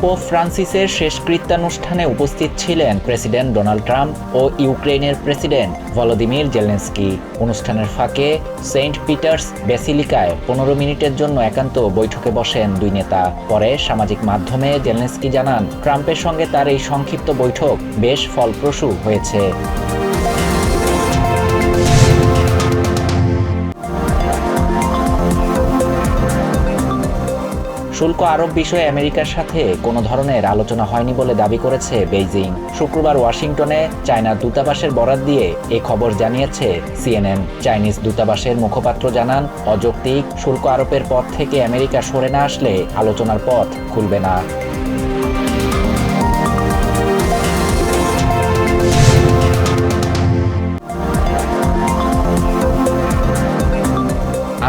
Pope ফ্রান্সিসের শেষকৃত্যানুষ্ঠানে উপস্থিত ছিলেন president Donald Trump ও ইউক্রেনের প্রেসিডেন্ট ভলোদিমির জেলেনস্কি। অনুষ্ঠানের ফাঁকে সেন্ট পিটার্স ব্যাসিলিকায় 15 মিনিটের জন্য একান্ত বৈঠকে বসেন দুই নেতা। পরে সামাজিক মাধ্যমে জেলেনস্কি জানান, ট্রাম্পের সঙ্গে তার এই সংক্ষিপ্ত বৈঠক বেশ ফলপ্রসূ হয়েছে। শুল্ক আরোপ বিষয়ে আমেরিকার সাথে কোনো ধরনের আলোচনা হয়নি বলে দাবি করেছে বেইজিং। শুক্রবার ওয়াশিংটনে চায়নার দূতাবাসের বরাত দিয়ে এই খবর জানিয়েছে CNN। চাইনিজ দূতাবাসের মুখপাত্র জানান, অযৌক্তিক শুল্ক আরোপের পথ থেকে আমেরিকা সরে না আসলে আলোচনার পথ খুলবে না।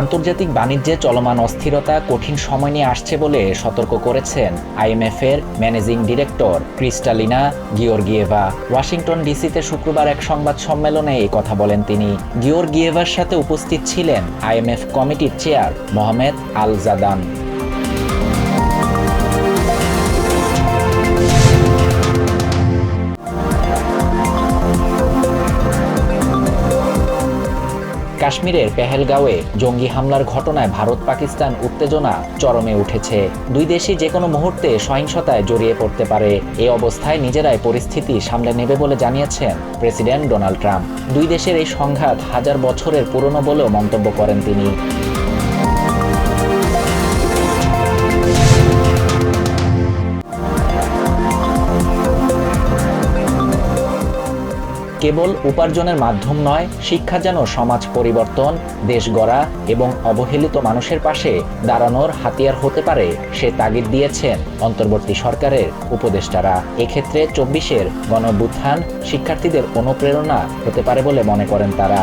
আন্তর্জাতিক বাণিজ্যে চলমান অস্থিরতা কঠিন সময় নিয়ে আসছে বলে সতর্ক করেছেন IMF এর ম্যানেজিং ডিরেক্টর ক্রিস্টালিনা গিওর্গিয়েভা। ওয়াশিংটন ডিসিতে শুক্রবার এক সংবাদ সম্মেলনে এই কথা বলেন তিনি। গিওর্গিয়েভার সাথে উপস্থিত ছিলেন IMF কমিটির চেয়ার মোহাম্মদ আল জাদান। কাশ্মীরের পেহেলগাঁওয়ে জঙ্গি হামলার ঘটনায় ভারত পাকিস্তান উত্তেজনা চরমে উঠেছে। দুই দেশই যে কোনো মুহূর্তে সহিংসতায় জড়িয়ে পড়তে পারে। এই অবস্থায় নিজেরাই পরিস্থিতি সামলে নেবে বলে জানিয়েছেন প্রেসিডেন্ট ডোনাল্ড ট্রাম্প। দুই দেশের এই সংঘাত হাজার বছরের পুরনো বলেও মন্তব্য করেন তিনি। কেবল উপার্জনের মাধ্যম নয়, শিক্ষা যেন সমাজ পরিবর্তন, দেশ গড়া এবং অবহেলিত মানুষের পাশে দাঁড়ানোর হাতিয়ার হতে পারে, সে তাগিদ দিয়েছেন অন্তর্বর্তী সরকারের উপদেষ্টারা। এক্ষেত্রে 24-এর গণঅভ্যুত্থান শিক্ষার্থীদের অনুপ্রেরণা হতে পারে বলে মনে করেন তারা।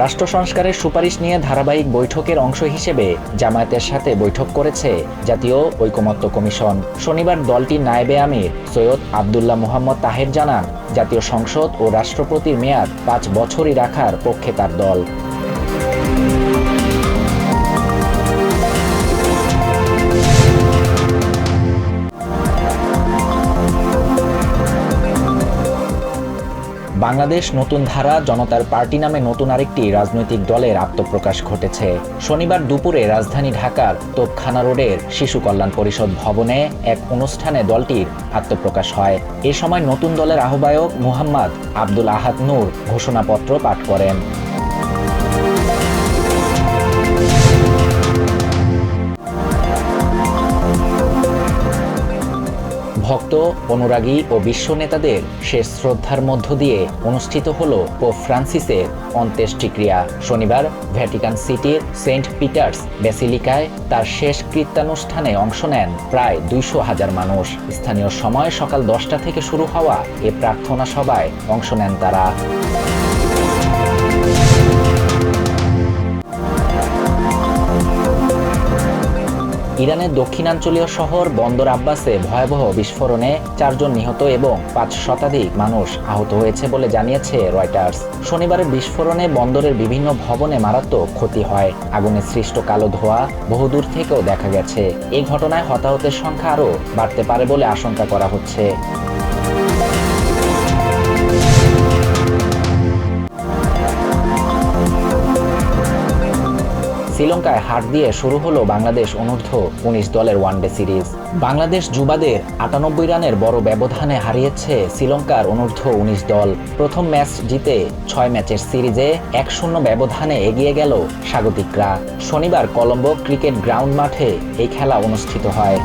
রাষ্ট্র সংস্কারের সুপারিশ নিয়ে ধারাবাহিক বৈঠকের অংশ হিসেবে জামায়াতের সাথে বৈঠক করেছে জাতীয় ঐকমত্য কমিশন। শনিবার দলটির নায়েবে আমির সৈয়দ আবদুল্লাহ মোহাম্মদ তাহের জানান, জাতীয় সংসদ ও রাষ্ট্রপতির মেয়াদ 5 বছরই রাখার পক্ষে তার দল। বাংলাদেশ নতুন ধারা জনতার পার্টি নামে নতুন আরেকটি রাজনৈতিক দলের আত্মপ্রকাশ ঘটেছে। শনিবার দুপুরে রাজধানী ঢাকার তোপখানা রোডের শিশু কল্যাণ পরিষদ ভবনে এক অনুষ্ঠানে দলটির আত্মপ্রকাশ হয়। এ সময় নতুন দলের আহ্বায়ক মুহাম্মদ আব্দুল আহাদ নূর ঘোষণাপত্র পাঠ করেন। ভক্ত, অনুরাগী ও বিশ্ব নেতাদের শেষ শ্রদ্ধার মধ্য দিয়ে অনুষ্ঠিত হল পোপ ফ্রান্সিসের অন্ত্যেষ্টিক্রিয়া। শনিবার ভ্যাটিকান সিটির সেন্ট পিটার্স ব্যাসিলিকায় তার শেষ কৃত্যানুষ্ঠানে অংশ নেন প্রায় 200,000 মানুষ। স্থানীয় সময় সকাল 10টা থেকে শুরু হওয়া এ প্রার্থনা সভায় অংশ নেন তারা। ইরানের দক্ষিণাঞ্চলীয় শহর বন্দর আব্বাসে ভয়াবহ বিস্ফোরণে 4 জন নিহত এবং 5 শতাধিক মানুষ আহত হয়েছে বলে জানিয়েছে রয়টার্স। শনিবারের বিস্ফোরণে বন্দরের বিভিন্ন ভবনে মারাত্মক ক্ষতি হয়। আগুনে সৃষ্ট কালো ধোঁয়া বহুদূর থেকেও দেখা গেছে। এই ঘটনায় হতাহতের সংখ্যা আরও বাড়তে পারে বলে আশঙ্কা করা হচ্ছে। শ্রীলঙ্কায় হার দিয়ে শুরু হলো বাংলাদেশ অনূর্ধ্ব-19 দলের ওয়ানডে সিরিজ। বাংলাদেশ যুবাদের 98 রানের বড় ব্যবধানে হারিয়েছে শ্রীলঙ্কার অনূর্ধ্ব-19 দল। প্রথম ম্যাচ জিতে 6 ম্যাচের সিরিজে 1-0 ব্যবধানে এগিয়ে গেল স্বাগতিকরা। শনিবার কলম্বো ক্রিকেট গ্রাউন্ড মাঠে এই খেলা অনুষ্ঠিত হয়।